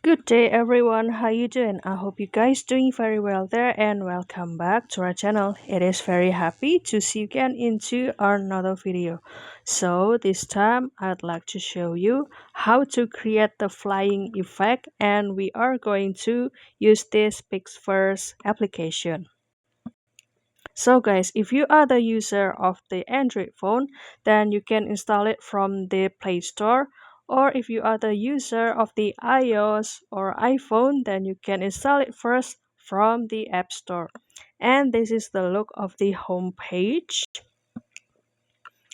Good day everyone, how you doing? I hope you guys doing very well there and welcome back to our channel. It is very happy to see you again into another video. So this time I'd like to show you how to create the flying effect, and we are going to use this PixVerse application. So guys, if you are the user of the Android phone, then you can install it from the Play Store. Or if you are the user of the iOS or iPhone, then you can install it first from the App Store. And this is the look of the home page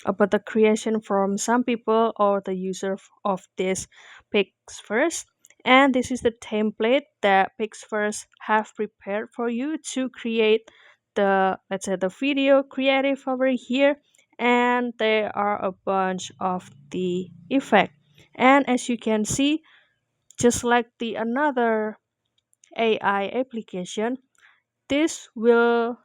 about the creation from some people or the user of this PixVerse. And this is the template that PixVerse have prepared for you to create the, let's say, the video creative over here. And there are a bunch of the effect. And as you can see, just like the another AI application, this will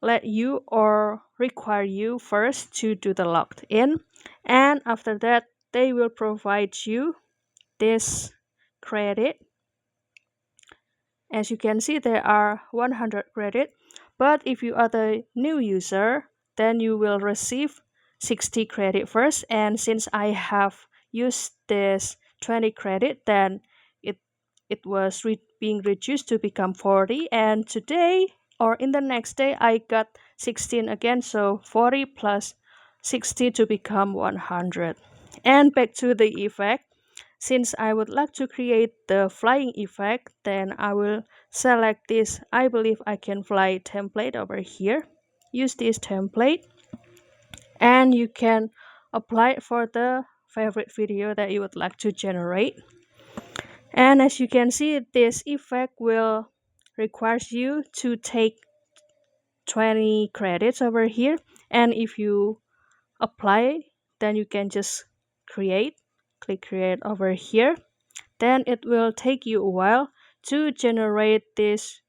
let you or require you first to do the logged in, and after that they will provide you this credit. As you can see, there are 100 credit, but if you are the new user, then you will receive 60 credit first, and since I have used this 20 credit, then it it was being reduced to become 40, and today or in the next day I got 16 again, so 40 plus 60 to become 100. And back to the effect, since I would like to create the flying effect, then I will select this I believe I can fly template over here. Use this template, and you can apply it for the favorite video that you would like to generate. And as you can see, this effect will requires you to take 20 credits over here. And if you apply, then you can just create, click create over here. Then it will take you a while to generate this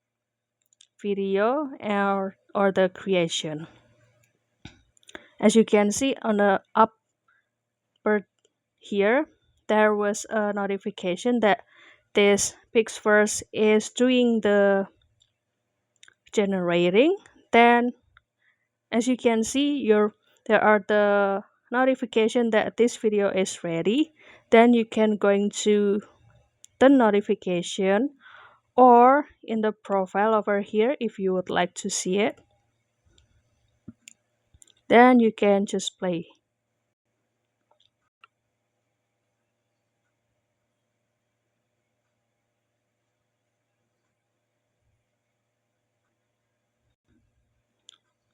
video or the creation. As you can see on the upper here, there was a notification that this PixVerse is doing the generating. Then as you can see, there are the notification that this video is ready. Then you can going to the notification or in the profile over here if you would like to see it. Then you can just play.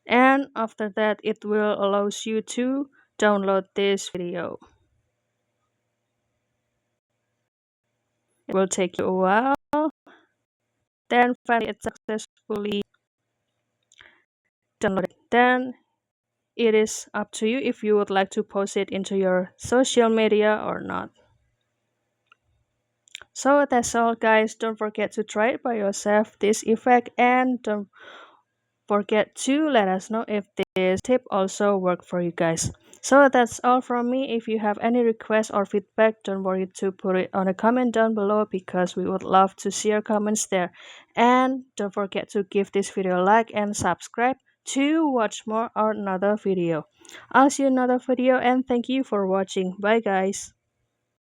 And after that, it will allows you to download this video. It will take you a while. Then finally it's successfully downloaded. Then it is up to you if you would like to post it into your social media or not. So that's all guys, don't forget to try it by yourself, this effect, and don't forget to let us know if this tip also worked for you guys. So that's all from me. If you have any requests or feedback, don't worry to put it on a comment down below because we would love to see your comments there. And don't forget to give this video a like and subscribe to watch more or another video. I'll see you in another video, and thank you for watching. Bye guys.